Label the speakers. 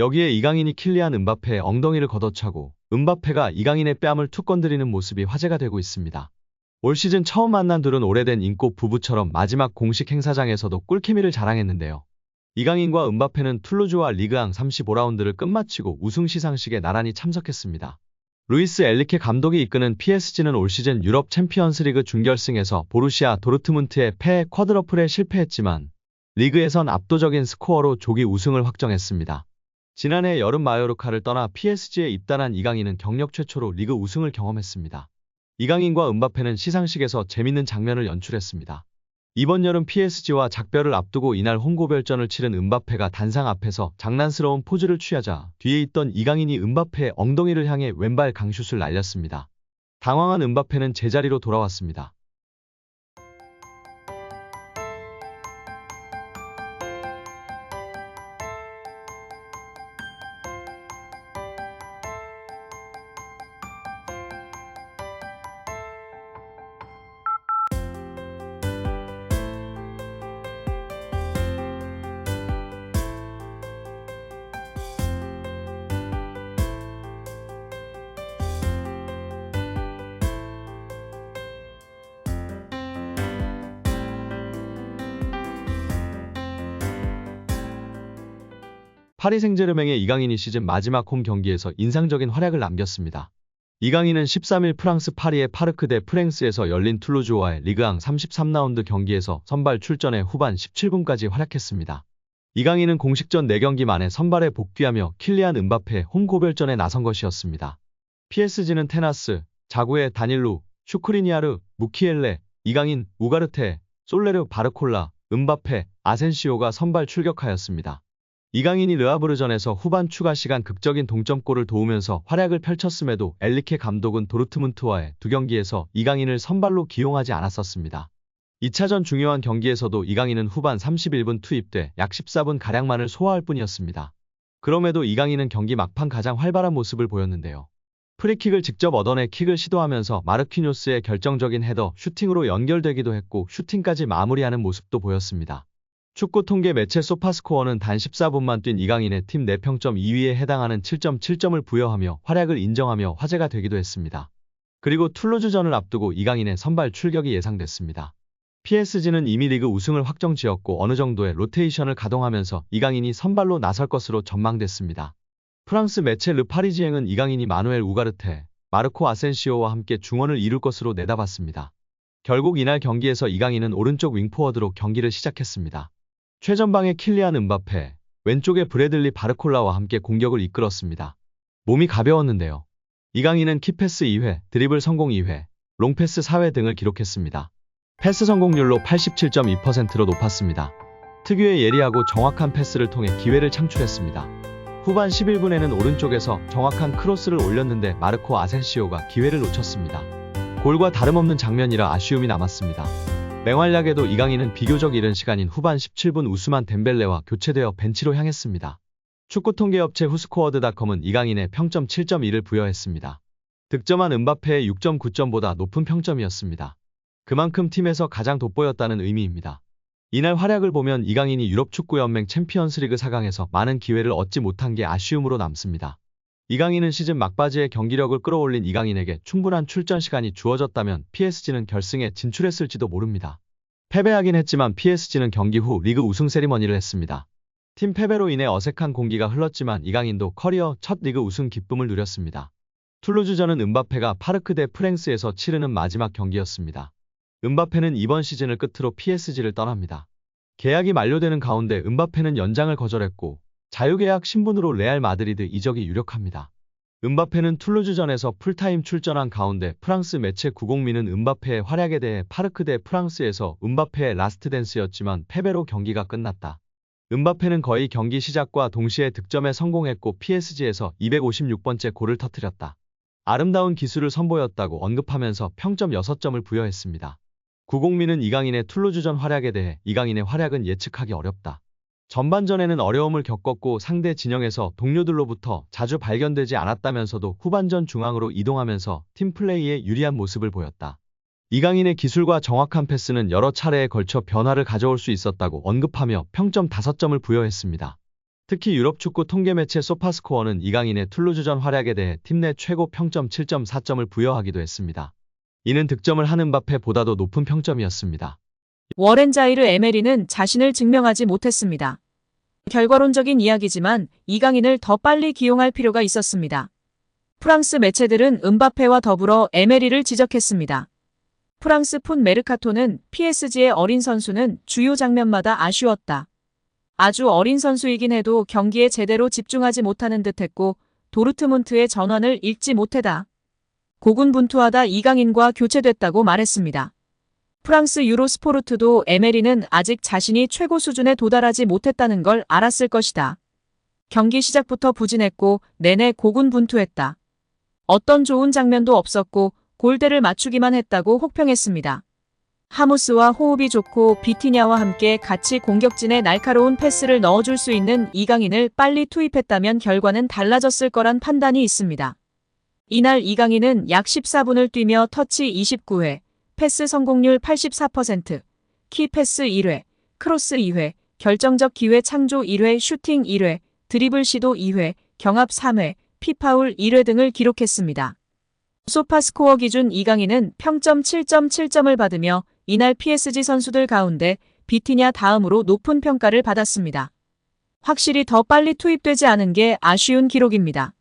Speaker 1: 여기에 이강인이 킬리안 음바페의 엉덩이를 걷어차고 음바페가 이강인의 뺨을 툭 건드리는 모습이 화제가 되고 있습니다. 올 시즌 처음 만난 둘은 오래된 인꽃 부부처럼 마지막 공식 행사장에서도 꿀케미를 자랑했는데요. 이강인과 음바페는 툴루즈와 리그앙 35라운드를 끝마치고 우승 시상식에 나란히 참석했습니다. 루이스 엘리케 감독이 이끄는 PSG는 올 시즌 유럽 챔피언스리그 준결승에서 보루시아 도르트문트의 패에 쿼드러플에 실패했지만 리그에선 압도적인 스코어로 조기 우승을 확정했습니다. 지난해 여름 마요르카를 떠나 PSG에 입단한 이강인은 경력 최초로 리그 우승을 경험했습니다. 이강인과 음바페는 시상식에서 재밌는 장면을 연출했습니다. 이번 여름 PSG와 작별을 앞두고 이날 홈고별전을 치른 음바페가 단상 앞에서 장난스러운 포즈를 취하자 뒤에 있던 이강인이 음바페의 엉덩이를 향해 왼발 강슛을 날렸습니다. 당황한 음바페는 제자리로 돌아왔습니다. 파리 생제르맹의 이강인이 시즌 마지막 홈 경기에서 인상적인 활약을 남겼습니다. 이강인은 13일 프랑스 파리의 파르크 대 프랭스에서 열린 툴루즈와의 리그앙 33라운드 경기에서 선발 출전해 후반 17분까지 활약했습니다. 이강인은 공식전 4경기 만에 선발에 복귀하며 킬리안 음바페 홈고별전에 나선 것이었습니다. PSG는 테나스, 자구에 다닐루, 슈크리니아르, 무키엘레, 이강인, 우가르테, 솔레르 바르콜라, 음바페, 아센시오가 선발 출격하였습니다. 이강인이 르아브르전에서 후반 추가 시간 극적인 동점골을 도우면서 활약을 펼쳤음에도 엘리케 감독은 도르트문트와의 2경기에서 이강인을 선발로 기용하지 않았었습니다. 2차전 중요한 경기에서도 이강인은 후반 31분 투입돼 약 14분가량만을 소화할 뿐이었습니다. 그럼에도 이강인은 경기 막판 가장 활발한 모습을 보였는데요. 프리킥을 직접 얻어내 킥을 시도하면서 마르퀴뇨스의 결정적인 헤더 슈팅으로 연결되기도 했고 슈팅까지 마무리하는 모습도 보였습니다. 축구 통계 매체 소파스코어는 단 14분만 뛴 이강인의 팀 내 평점 2위에 해당하는 7.7점을 부여하며 활약을 인정하며 화제가 되기도 했습니다. 그리고 툴루즈전을 앞두고 이강인의 선발 출격이 예상됐습니다. PSG는 이미 리그 우승을 확정지었고 어느 정도의 로테이션을 가동하면서 이강인이 선발로 나설 것으로 전망됐습니다. 프랑스 매체 르 파리지앵은 이강인이 마누엘 우가르테, 마르코 아센시오와 함께 중원을 이룰 것으로 내다봤습니다. 결국 이날 경기에서 이강인은 오른쪽 윙포워드로 경기를 시작했습니다. 최전방의 킬리안 음바페, 왼쪽의 브래들리 바르콜라와 함께 공격을 이끌었습니다. 몸이 가벼웠는데요. 이강인은 키패스 2회, 드리블 성공 2회, 롱패스 4회 등을 기록했습니다. 패스 성공률로 87.2%로 높았습니다. 특유의 예리하고 정확한 패스를 통해 기회를 창출했습니다. 후반 11분에는 오른쪽에서 정확한 크로스를 올렸는데 마르코 아센시오가 기회를 놓쳤습니다. 골과 다름없는 장면이라 아쉬움이 남았습니다. 맹활약에도 이강인은 비교적 이른 시간인 후반 17분 우스만 덴벨레와 교체되어 벤치로 향했습니다. 축구통계업체 후스코어드닷컴은 이강인의 평점 7.2를 부여했습니다. 득점한 음바페의 6.9점보다 높은 평점이었습니다. 그만큼 팀에서 가장 돋보였다는 의미입니다. 이날 활약을 보면 이강인이 유럽축구연맹 챔피언스리그 4강에서 많은 기회를 얻지 못한 게 아쉬움으로 남습니다. 이강인은 시즌 막바지에 경기력을 끌어올린 이강인에게 충분한 출전 시간이 주어졌다면 PSG는 결승에 진출했을지도 모릅니다. 패배하긴 했지만 PSG는 경기 후 리그 우승 세리머니를 했습니다. 팀 패배로 인해 어색한 공기가 흘렀지만 이강인도 커리어 첫 리그 우승 기쁨을 누렸습니다. 툴루즈전은 음바페가 파르크 대 프랭스에서 치르는 마지막 경기였습니다. 음바페는 이번 시즌을 끝으로 PSG를 떠납니다. 계약이 만료되는 가운데 음바페는 연장을 거절했고 자유계약 신분으로 레알 마드리드 이적이 유력합니다. 음바페는 툴루즈전에서 풀타임 출전한 가운데 프랑스 매체 구공미는 음바페의 활약에 대해 파르크 대 프랑스에서 음바페의 라스트 댄스였지만 패배로 경기가 끝났다. 음바페는 거의 경기 시작과 동시에 득점에 성공했고 PSG에서 256번째 골을 터뜨렸다. 아름다운 기술을 선보였다고 언급하면서 평점 6점을 부여했습니다. 구공미는 이강인의 툴루즈전 활약에 대해 이강인의 활약은 예측하기 어렵다. 전반전에는 어려움을 겪었고 상대 진영에서 동료들로부터 자주 발견되지 않았다면서도 후반전 중앙으로 이동하면서 팀플레이에 유리한 모습을 보였다. 이강인의 기술과 정확한 패스는 여러 차례에 걸쳐 변화를 가져올 수 있었다고 언급하며 평점 5점을 부여했습니다. 특히 유럽 축구 통계 매체 소파스코어는 이강인의 툴루즈전 활약에 대해 팀 내 최고 평점 7.4점을 부여하기도 했습니다. 이는 득점을 한 음바페보다도 높은 평점이었습니다.
Speaker 2: 워렌 자이르 에메리는 자신을 증명하지 못했습니다. 결과론적인 이야기지만 이강인을 더 빨리 기용할 필요가 있었습니다. 프랑스 매체들은 음바페와 더불어 에메리를 지적했습니다. 프랑스 풋 메르카토는 PSG의 어린 선수는 주요 장면마다 아쉬웠다. 아주 어린 선수이긴 해도 경기에 제대로 집중하지 못하는 듯했고 도르트문트의 전환을 읽지 못해다. 고군분투하다 이강인과 교체됐다고 말했습니다. 프랑스 유로스포르트도 에메리는 아직 자신이 최고 수준에 도달하지 못했다는 걸 알았을 것이다. 경기 시작부터 부진했고 내내 고군분투했다. 어떤 좋은 장면도 없었고 골대를 맞추기만 했다고 혹평했습니다. 하무스와 호흡이 좋고 비티냐와 함께 같이 공격진에 날카로운 패스를 넣어줄 수 있는 이강인을 빨리 투입했다면 결과는 달라졌을 거란 판단이 있습니다. 이날 이강인은 약 14분을 뛰며 터치 29회, 패스 성공률 84%, 키 패스 1회, 크로스 2회, 결정적 기회 창조 1회, 슈팅 1회, 드리블 시도 2회, 경합 3회, 피파울 1회 등을 기록했습니다. 소파스코어 기준 이강인은 평점 7.7점을 받으며 이날 PSG 선수들 가운데 비티냐 다음으로 높은 평가를 받았습니다. 확실히 더 빨리 투입되지 않은 게 아쉬운 기록입니다.